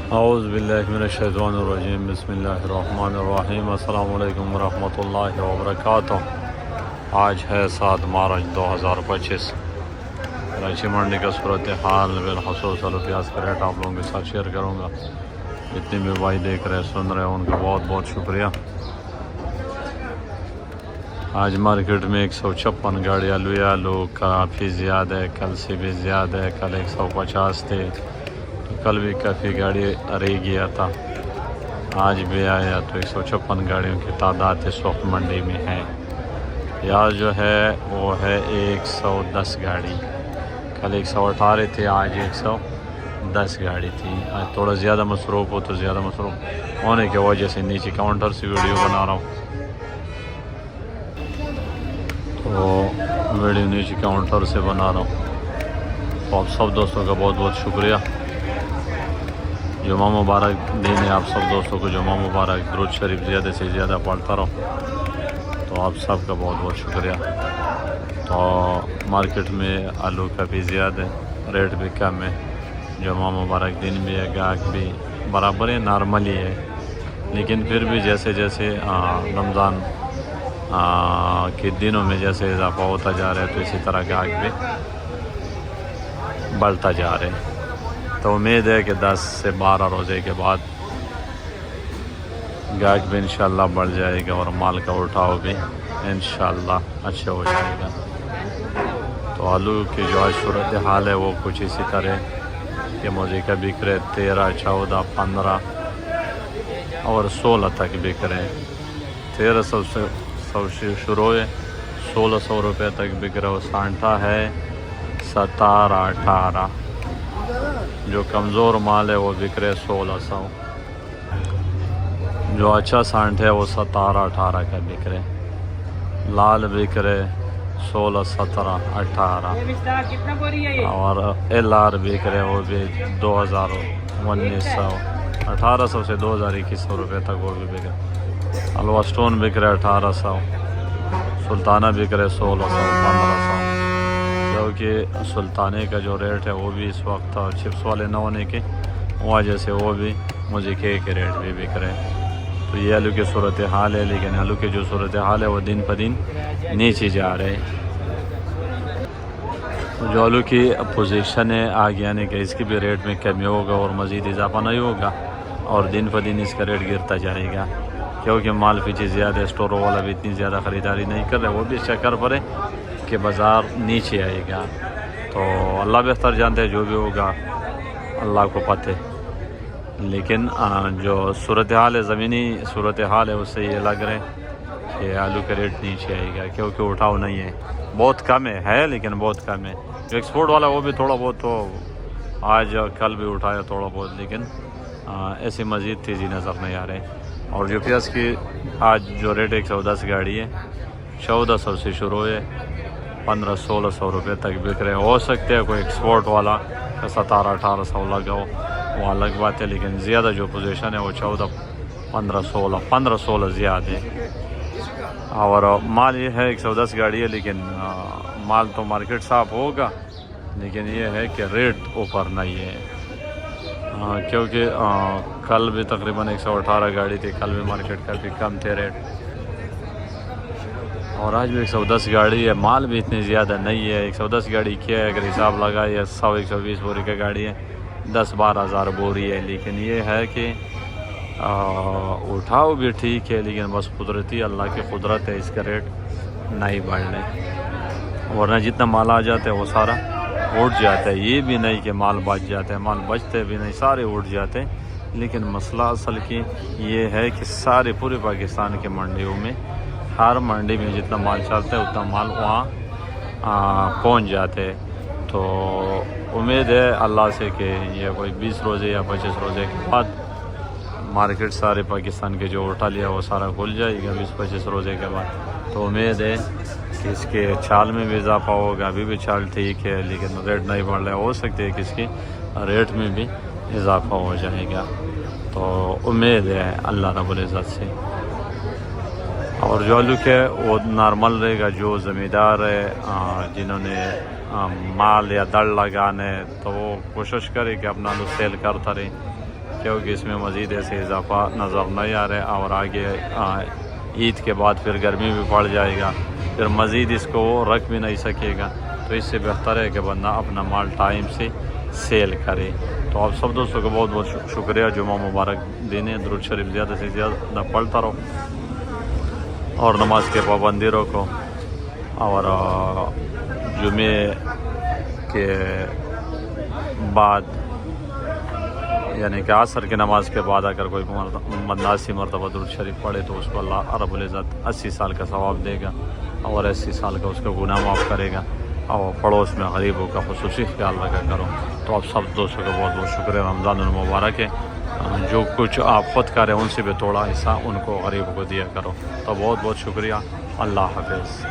اعوذ باللہ من الشیطان الرجیم بسم اللہ الرحمن الرحیم السلام علیکم ورحمۃ اللہ وبرکاتہ۔ آج ہے 7 مارچ 2025۔ کراچی منڈی کا صورتحال بالخصوص آلو پیاز کا ریٹ آپ لوگوں کے ساتھ شیئر کروں گا۔ جتنے بھی بھائی دیکھ رہے سن رہے ہیں ان کا بہت بہت شکریہ۔ آج مارکیٹ میں 156 گاڑی آلو کافی زیادہ ہے، کل سے بھی زیادہ ہے۔ کل 150 تھے، کل بھی کافی گاڑی رہ گیا تھا، آج بھی آیا تو 156 گاڑیوں کی تعداد اس وقت منڈی میں ہے۔ پیاز جو ہے وہ ہے 110 گاڑی، کل 118 تھے، آج 110 گاڑی تھی۔ آج تھوڑا زیادہ مصروف ہو تو زیادہ مصروف ہونے کی وجہ سے نیچے کاؤنٹر سے ویڈیو بنا رہا ہوں، تو ویڈیو نیچے کاؤنٹر سے بنا رہا ہوں۔ تو آپ سب دوستوں کا بہت بہت شکریہ۔ جمعہ مبارک دین ہے آپ سب دوستوں کو، جمعہ مبارک، درود شریف زیادہ سے زیادہ پڑھتا رہو، تو آپ سب کا بہت بہت شکریہ۔ تو مارکیٹ میں آلو کا بھی زیادہ ہے، ریٹ بھی کم ہے، جمعہ مبارک دن بھی ہے، گاہک بھی برابر ہے، نارمل ہی ہے، لیکن پھر بھی جیسے جیسے رمضان کے دنوں میں جیسے اضافہ ہوتا جا رہا ہے تو اسی طرح گاہک بھی بڑھتا جا رہا ہے۔ تو امید ہے کہ 10 سے 12 روزے کے بعد گاہک بھی انشاءاللہ بڑھ جائے گا اور مال کا اٹھاؤ بھی انشاءاللہ اچھا ہو جائے گا۔ تو آلو کی جو آج صورتحال ہے وہ کچھ اسی طرح کہ موزی کا بک رہے 13، 14، 15 اور 16 تک بک رہے۔ 1300 سے شروع ہے، 1600 روپے تک بک رہے، اور سانٹا ہے 17، 18۔ جو کمزور مال ہے وہ بک رہے 1600، جو اچھا سانٹ ہے وہ 17، 18 کا بک رہے۔ لال بک رہے 16، 17، 18، اور ایل آر بک رہے وہ بھی 2000، 1900، 1800 سے 2100 روپے تک وہ بھی بک رہے۔ حلوہ اسٹون بک رہے 1800، سلطانہ بک رہے 1600، 1500، کیونکہ سلطانے کا جو ریٹ ہے وہ بھی اس وقت چپس والے نہ ہونے کی وجہ سے وہ بھی مجھے کے ریٹ بھی بک رہے۔ تو یہ آلو کی صورتحال ہے، لیکن آلو کی جو صورتحال ہے وہ دن پہ دن نیچے جا رہے۔ جو آلو کی پوزیشن ہے آگے آنے کا، اس کی بھی ریٹ میں کمی ہوگا اور مزید اضافہ نہیں ہوگا، اور دن پہ دن اس کا ریٹ گرتا جائے گا، کیونکہ مال پیچھے زیادہ اسٹوروں والا بھی اتنی زیادہ خریداری نہیں کر رہے، وہ بھی چکر پڑے کہ بازار نیچے آئے گا۔ تو اللہ بہتر جانتے ہیں، جو بھی ہوگا اللہ کو پتہ ہے، لیکن جو صورتحال ہے، زمینی صورتحال ہے، اس سے یہ لگ رہا ہے کہ آلو کا ریٹ نیچے آئے گا، کیونکہ اٹھاؤ نہیں ہے، بہت کم ہے لیکن بہت کم ہے۔ جو ایکسپورٹ والا وہ بھی تھوڑا بہت تو آج کل بھی اٹھایا تھوڑا بہت، لیکن ایسی مزید تیزی نظر نہیں آ رہے۔ اور جو پیاز کی آج جو ریٹ 110 گاڑی ہے، 1400 سے شروع ہے، 1500، 1600 روپے تک بک رہے۔ ہو سکتے ہیں کوئی ایکسپورٹ والا 1700، 1800 لگا ہو، وہ الگ بات ہے، لیکن زیادہ جو پوزیشن ہے وہ 14، 15، 16، 15، 16 زیادہ ہے۔ اور مال یہ ہے 110 گاڑی ہے، لیکن مال تو مارکیٹ صاف ہوگا، لیکن یہ ہے کہ ریٹ اوپر نہیں ہے، کیونکہ کل بھی تقریباً 118 گاڑی تھی، کل بھی مارکیٹ کافی کم تھے ریٹ، اور آج بھی 110 گاڑی ہے، مال بھی اتنی زیادہ نہیں ہے۔ 110 گاڑی کیا ہے اگر حساب لگائے 100، 120 بوری کا گاڑی ہے، 10-12 ہزار بوری ہے، لیکن یہ ہے کہ اٹھاؤ بھی ٹھیک ہے، لیکن بس قدرتی اللہ کی قدرت ہے، اس کا ریٹ نہیں بڑھنے، ورنہ جتنا مال آ جاتا ہے وہ سارا اٹھ جاتا ہے۔ یہ بھی نہیں کہ مال بچ جاتا ہے، مال بچتے بھی نہیں، سارے اٹھ جاتے ہیں، لیکن مسئلہ اصل کی یہ ہے کہ سارے پورے پاکستان کے منڈیوں میں، ہر منڈی میں جتنا مال چلتا ہے اتنا مال وہاں پہنچ جاتے۔ تو امید ہے اللہ سے کہ یہ کوئی 20 روزے یا 25 روزے کے بعد مارکیٹ سارے پاکستان کے جو اٹھا لیا وہ سارا کھل جائے گا 20-25 روزے کے بعد۔ تو امید ہے کہ اس کے چال میں بھی اضافہ ہوگا، ابھی بھی چال ٹھیک ہے لیکن ریٹ نہیں بڑھ رہا ہے، ہو سکتے ہے کہ اس کی ریٹ میں بھی اضافہ ہو جائے گا۔ تو امید ہے اللہ رب العزت سے۔ اور جو آلو کے وہ نارمل رہے گا، جو زمیندار ہے جنہوں نے مال یا دڑ لگانے، تو وہ کوشش کرے کہ اپنا آلو سیل کرتا رہے، کیونکہ اس میں مزید ایسے اضافہ نظر نہیں آ رہا ہے، اور آگے عید کے بعد پھر گرمی بھی پڑ جائے گا، پھر مزید اس کو وہ رکھ بھی نہیں سکے گا، تو اس سے بہتر ہے کہ بندہ اپنا مال ٹائم سے سیل کرے۔ تو آپ سب دوستوں کو بہت بہت شکریہ، جمعہ مبارک دن ہے، درود شریف زیادہ سے زیادہ پڑھتا رہو اور نماز کے پابندی رکھو، اور جمعے کے بعد یعنی کہ عصر کی نماز کے بعد اگر کوئی 80 مرتبہ درود شریف پڑھے تو اس کو اللہ رب العزت 80 سال کا ثواب دے گا، اور 80 سال کا اس کا گناہ معاف کرے گا، اور پڑوس میں غریبوں کا خصوصی خیال رکھا کرو۔ تو آپ سب دوستوں کا بہت بہت شکریہ، رمضان المبارک ہے، جو کچھ آپ خود کریں ان سے بھی تھوڑا حصہ ان کو غریبوں کو دیا کرو۔ تو بہت بہت شکریہ، اللہ حافظ۔